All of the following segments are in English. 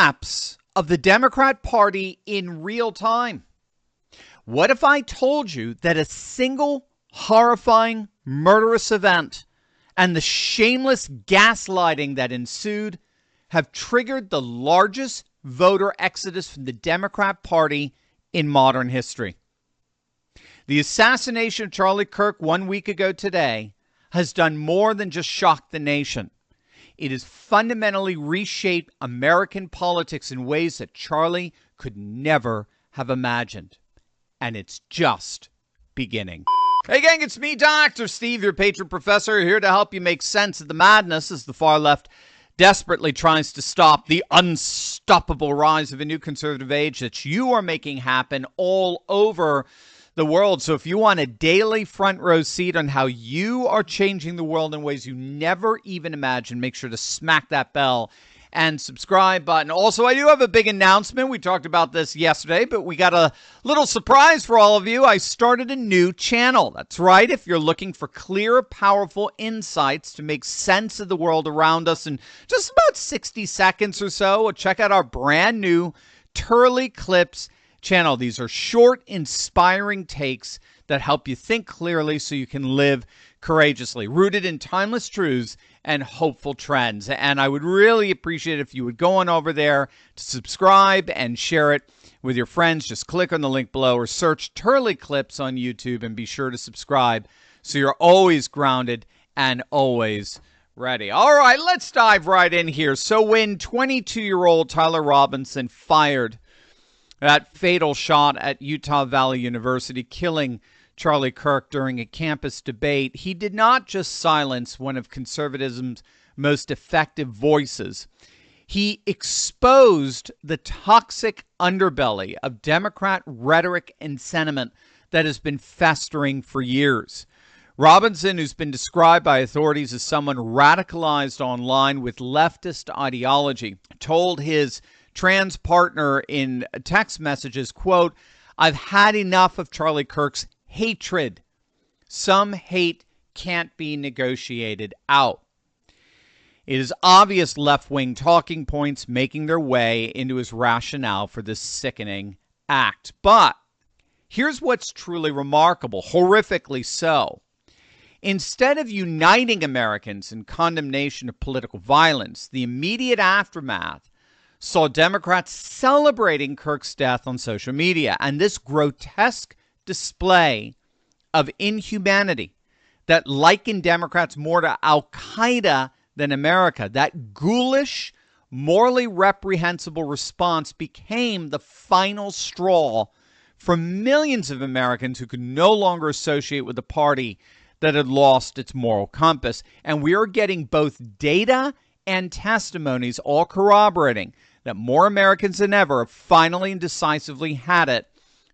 collapse of the Democrat Party in real time. What if I told you that a single horrifying, murderous event and the shameless gaslighting that ensued have triggered the largest voter exodus from the Democrat Party in modern history? The assassination of Charlie Kirk 1 week ago today has done more than just shock the nation. It has fundamentally reshaped American politics in ways that Charlie could never have imagined. And it's just beginning. Hey gang, it's me, Dr. Steve, your patron professor, here to help you make sense of the madness as the far left desperately tries to stop the unstoppable rise of a new conservative age that you are making happen all over the world. So if you want a daily front row seat on how you are changing the world in ways you never even imagined, make sure to smack that bell and subscribe button. Also, I do have a big announcement. We talked about this yesterday, but we got a little surprise for all of you. I started a new channel. That's right. If you're looking for clear, powerful insights to make sense of the world around us in just about 60 seconds or so, check out our brand new Turley Clips channel. These are short, inspiring takes that help you think clearly so you can live courageously, rooted in timeless truths and hopeful trends. And I would really appreciate it if you would go on over there to subscribe and share it with your friends. Just click on the link below or search Turley Clips on YouTube and be sure to subscribe so you're always grounded and always ready. All right, let's dive right in here. So when 22-year-old Tyler Robinson fired that fatal shot at Utah Valley University, killing Charlie Kirk during a campus debate, he did not just silence one of conservatism's most effective voices. He exposed the toxic underbelly of Democrat rhetoric and sentiment that has been festering for years. Robinson, who's been described by authorities as someone radicalized online with leftist ideology, told his trans partner in text messages, quote, "I've had enough of Charlie Kirk's hatred. Some hate can't be negotiated out." It is obvious left-wing talking points making their way into his rationale for this sickening act. But here's what's truly remarkable, horrifically so. Instead of uniting Americans in condemnation of political violence, the immediate aftermath saw Democrats celebrating Kirk's death on social media. And this grotesque display of inhumanity that likened Democrats more to Al-Qaeda than America, that ghoulish, morally reprehensible response became the final straw for millions of Americans who could no longer associate with a party that had lost its moral compass. And we are getting both data and testimonies all corroborating that more Americans than ever have finally and decisively had it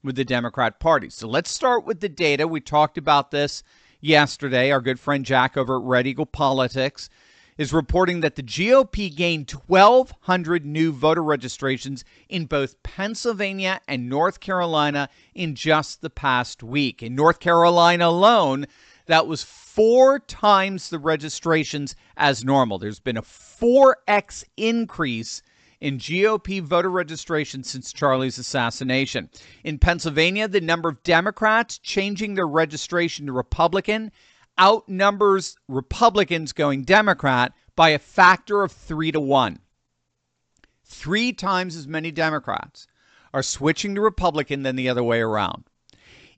with the Democrat Party. So let's start with the data. We talked about this yesterday. Our good friend Jack over at Red Eagle Politics is reporting that the GOP gained 1,200 new voter registrations in both Pennsylvania and North Carolina in just the past week. In North Carolina alone, that was 4 times the registrations as normal. There's been a 4x increase in GOP voter registration since Charlie's assassination. In Pennsylvania, the number of Democrats changing their registration to Republican outnumbers Republicans going Democrat by a factor of 3 to 1. 3 times as many Democrats are switching to Republican than the other way around.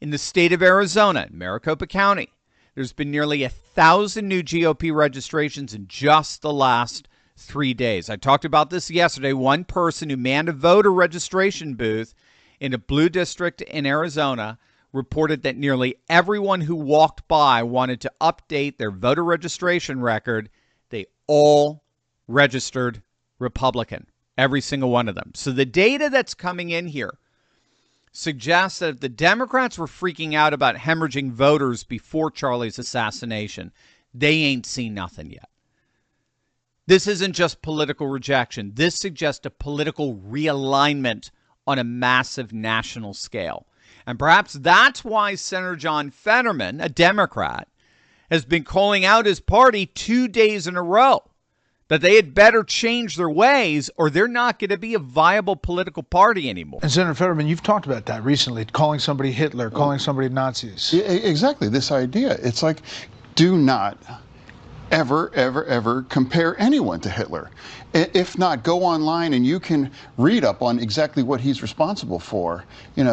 In the state of Arizona, in Maricopa County, there's been nearly 1,000 new GOP registrations in just the last 3 days. I talked about this yesterday. One person who manned a voter registration booth in a blue district in Arizona reported that nearly everyone who walked by wanted to update their voter registration record. They all registered Republican, every single one of them. So the data that's coming in here suggests that if the Democrats were freaking out about hemorrhaging voters before Charlie's assassination, they ain't seen nothing yet. This isn't just political rejection. This suggests a political realignment on a massive national scale. And perhaps that's why Senator John Fetterman, a Democrat, has been calling out his party 2 days in a row that they had better change their ways or they're not going to be a viable political party anymore. And Senator Fetterman, you've talked about that recently, calling somebody Hitler, calling somebody Nazis. Exactly, this idea. It's like, do not ever compare anyone to Hitler. If not, go online and you can read up on exactly what he's responsible for.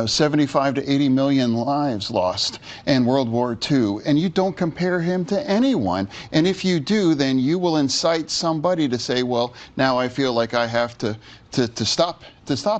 75 to 80 million lives lost in World War II, and you don't compare him to anyone. And if you do, then you will incite somebody to say, well, now I feel like I have to stop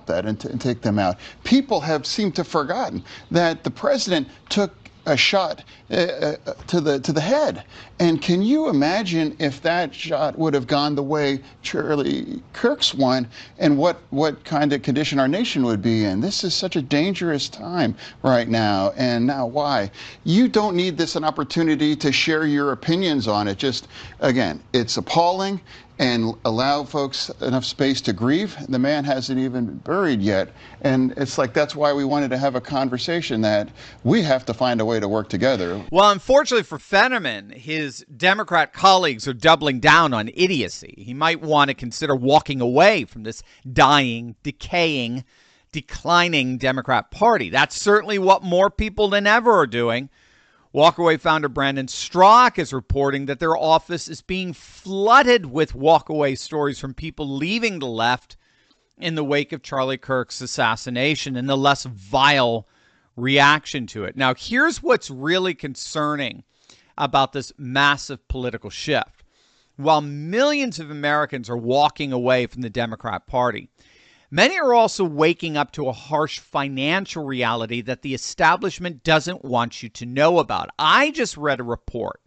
that and take them out. People have seemed to have forgotten that the president took a shot to the head. And can you imagine if that shot would have gone the way Charlie Kirk's one, and what kind of condition our nation would be in? This is such a dangerous time right now. And now why? You don't need this an opportunity to share your opinions on it. Just, again, it's appalling, and allow folks enough space to grieve. The man hasn't even been buried yet. And it's like, that's why we wanted to have a conversation, that we have to find a way to work together. Well, unfortunately for Fetterman, his Democrat colleagues are doubling down on idiocy. He might want to consider walking away from this dying, decaying, declining Democrat Party. That's certainly what more people than ever are doing. Walkaway founder Brandon Strzok is reporting that their office is being flooded with walkaway stories from people leaving the left in the wake of Charlie Kirk's assassination and the less vile reaction to it. Now, here's what's really concerning about this massive political shift. While millions of Americans are walking away from the Democrat Party, many are also waking up to a harsh financial reality that the establishment doesn't want you to know about. I just read a report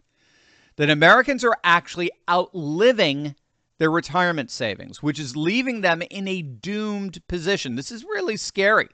that Americans are actually outliving their retirement savings, which is leaving them in a doomed position. This is really scary.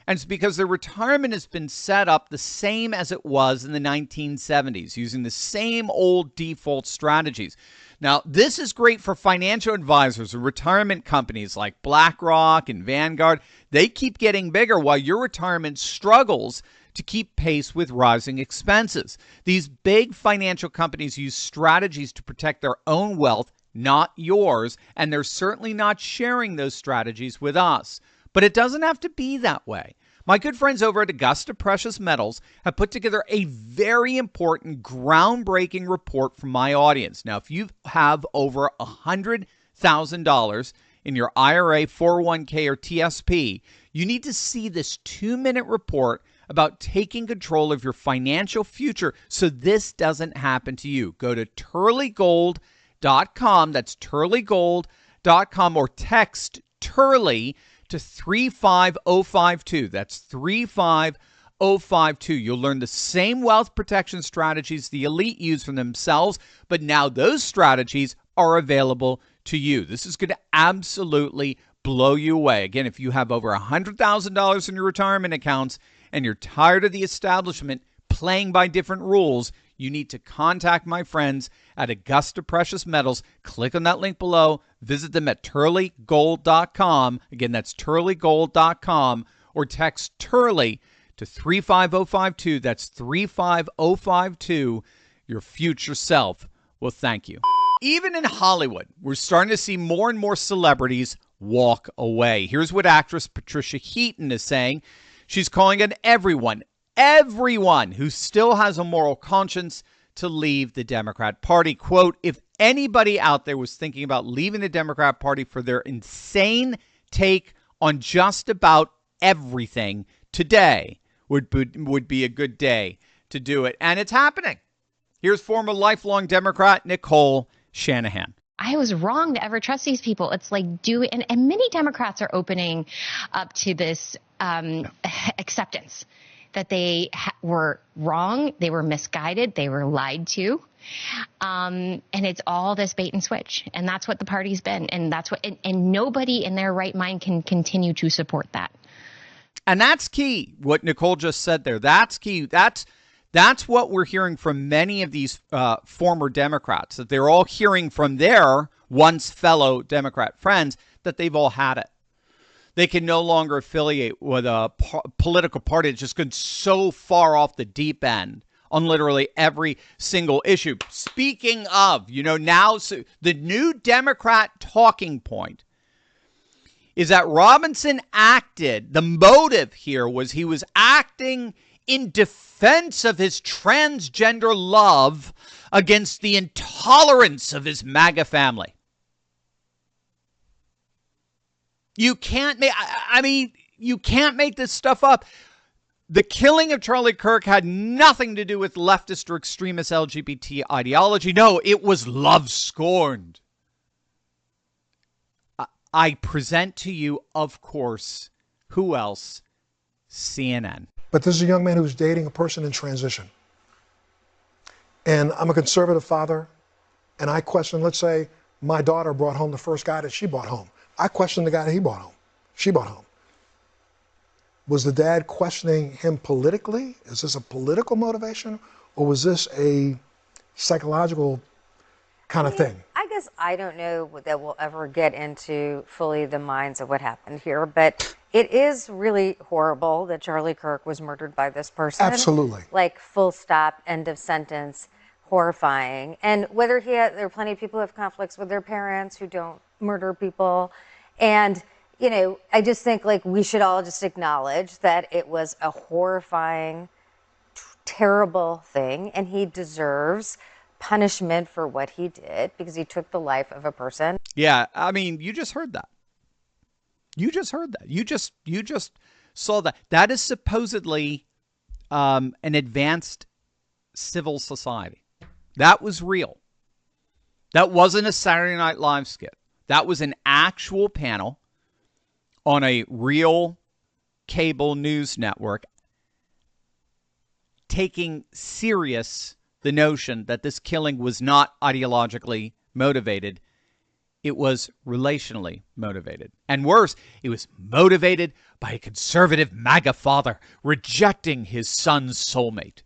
And it's because their retirement has been set up the same as it was in the 1970s, using the same old default strategies. Now, this is great for financial advisors and retirement companies like BlackRock and Vanguard. They keep getting bigger while your retirement struggles to keep pace with rising expenses. These big financial companies use strategies to protect their own wealth, not yours, and they're certainly not sharing those strategies with us. But it doesn't have to be that way. My good friends over at Augusta Precious Metals have put together a very important, groundbreaking report for my audience. Now, if you have over $100,000 in your IRA, 401k, or TSP, you need to see this 2-minute report about taking control of your financial future so this doesn't happen to you. Go to turleygold.com. That's turleygold.com, or text Turley to 35052. That's 35052. You'll learn the same wealth protection strategies the elite use for themselves, but now those strategies are available to you. This is going to absolutely blow you away. Again, if you have over $100,000 in your retirement accounts and you're tired of the establishment playing by different rules, you need to contact my friends at Augusta Precious Metals. Click on that link below. Visit them at turleygold.com. Again, that's turleygold.com, or text Turley to 35052. That's 35052. Your future self will thank you. Even in Hollywood, we're starting to see more and more celebrities walk away. Here's what actress Patricia Heaton is saying. She's calling on everyone who still has a moral conscience to leave the Democrat Party. Quote, if anybody out there was thinking about leaving the Democrat Party for their insane take on just about everything, today would be a good day to do it. And it's happening. Here's former lifelong Democrat Nicole Shanahan. I was wrong to ever trust these people. It's like, and many Democrats are opening up to this acceptance that they were wrong, they were misguided, they were lied to. And it's all this bait and switch. And that's what the party's been. And that's what, and nobody in their right mind can continue to support that. And that's key. What Nicole just said there, that's key. That's what we're hearing from many of these former Democrats, that they're all hearing from their once fellow Democrat friends that they've all had it. They can no longer affiliate with a political party that's just gone so far off the deep end on literally every single issue. Speaking of, now so the new Democrat talking point is that Robinson acted, the motive here was he was acting in defense of his transgender love against the intolerance of his MAGA family. You can't you can't make this stuff up. The killing of Charlie Kirk had nothing to do with leftist or extremist LGBT ideology. No, it was love scorned. I present to you, of course, who else? CNN. But this is a young man who's dating a person in transition. And I'm a conservative father, and I question, let's say my daughter brought home the first guy that she brought home. I question the guy that she brought home. Was the dad questioning him politically? Is this a political motivation? Or was this a psychological kind of thing? I guess I don't know that we'll ever get into fully the minds of what happened here, but it is really horrible that Charlie Kirk was murdered by this person. Absolutely. Like, full stop, end of sentence, horrifying. And whether there are plenty of people who have conflicts with their parents who don't murder people. And, I just think we should all just acknowledge that it was a horrifying, terrible thing, and he deserves punishment for what he did because he took the life of a person. Yeah, you just heard that. You just saw that. That is supposedly an advanced civil society. That was real. That wasn't a Saturday Night Live skit. That was an actual panel on a real cable news network taking serious the notion that this killing was not ideologically motivated. It was relationally motivated. And worse, it was motivated by a conservative MAGA father rejecting his son's soulmate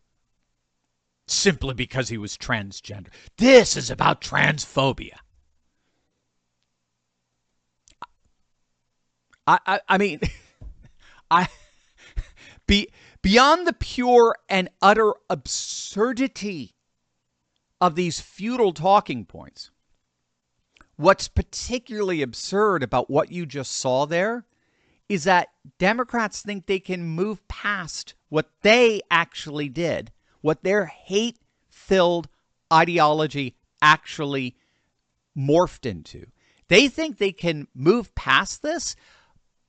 simply because he was transgender. This is about transphobia. Beyond the pure and utter absurdity of these futile talking points, what's particularly absurd about what you just saw there is that Democrats think they can move past what they actually did, what their hate-filled ideology actually morphed into. They think they can move past this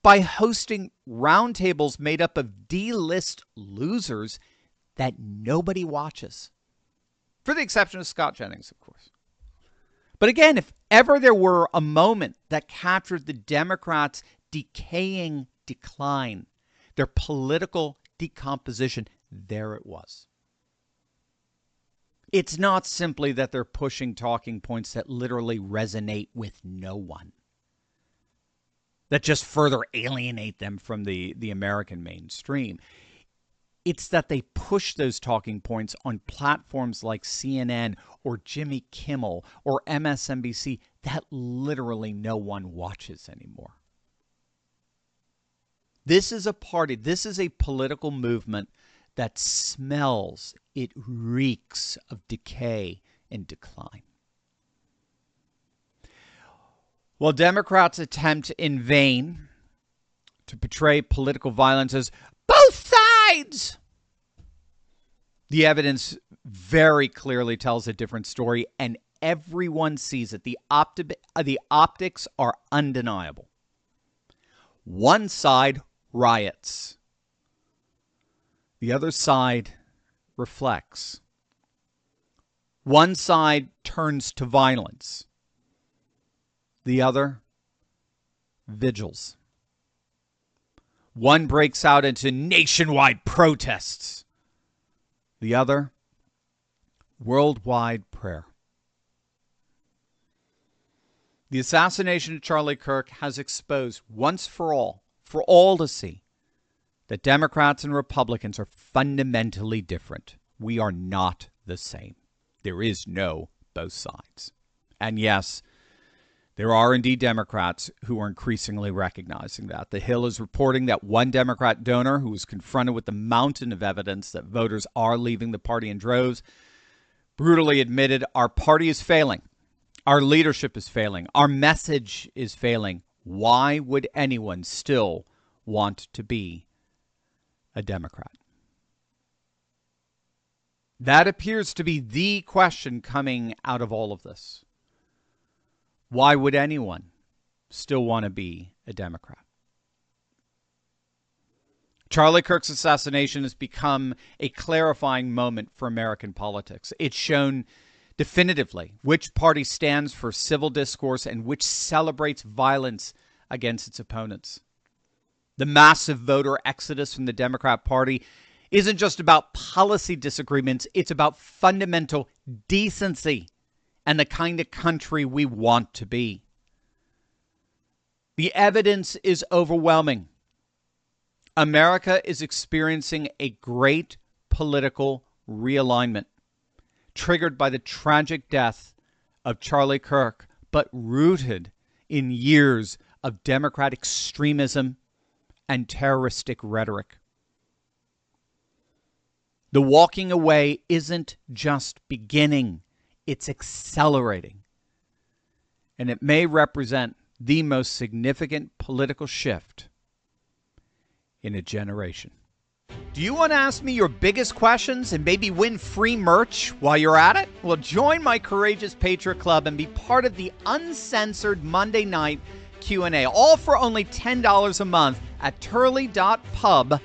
by hosting roundtables made up of D-list losers that nobody watches. For the exception of Scott Jennings, of course. But again, if ever there were a moment that captured the Democrats' decaying decline, their political decomposition, there it was. It's not simply that they're pushing talking points that literally resonate with no one, that just further alienate them from the American mainstream. It's that they push those talking points on platforms like CNN or Jimmy Kimmel or MSNBC that literally no one watches anymore. This is a party, this is a political movement that smells, it reeks of decay and decline. While Democrats attempt in vain to portray political violence as both sides, the evidence very clearly tells a different story, and everyone sees it. The optics are undeniable. One side riots. The other side reflects. One side turns to violence. The other vigils. One breaks out into nationwide protests. The other, worldwide prayer. The assassination of Charlie Kirk has exposed once for all to see, that Democrats and Republicans are fundamentally different. We are not the same. There is no both sides. And yes, There are indeed Democrats who are increasingly recognizing that. The Hill is reporting that one Democrat donor who was confronted with the mountain of evidence that voters are leaving the party in droves brutally admitted, our party is failing. Our leadership is failing. Our message is failing. Why would anyone still want to be a Democrat? That appears to be the question coming out of all of this. Why would anyone still want to be a Democrat? Charlie Kirk's assassination has become a clarifying moment for American politics. It's shown definitively which party stands for civil discourse and which celebrates violence against its opponents. The massive voter exodus from the Democrat Party isn't just about policy disagreements, it's about fundamental decency and the kind of country we want to be. The evidence is overwhelming. America is experiencing a great political realignment, triggered by the tragic death of Charlie Kirk, but rooted in years of Democrat extremism and terroristic rhetoric. The walking away isn't just beginning, it's accelerating. And it may represent the most significant political shift in a generation. Do you want to ask me your biggest questions and maybe win free merch while you're at it? Well, join my Courageous Patriot Club and be part of the uncensored Monday night Q&A, all for only $10 a month at turley.pub/club.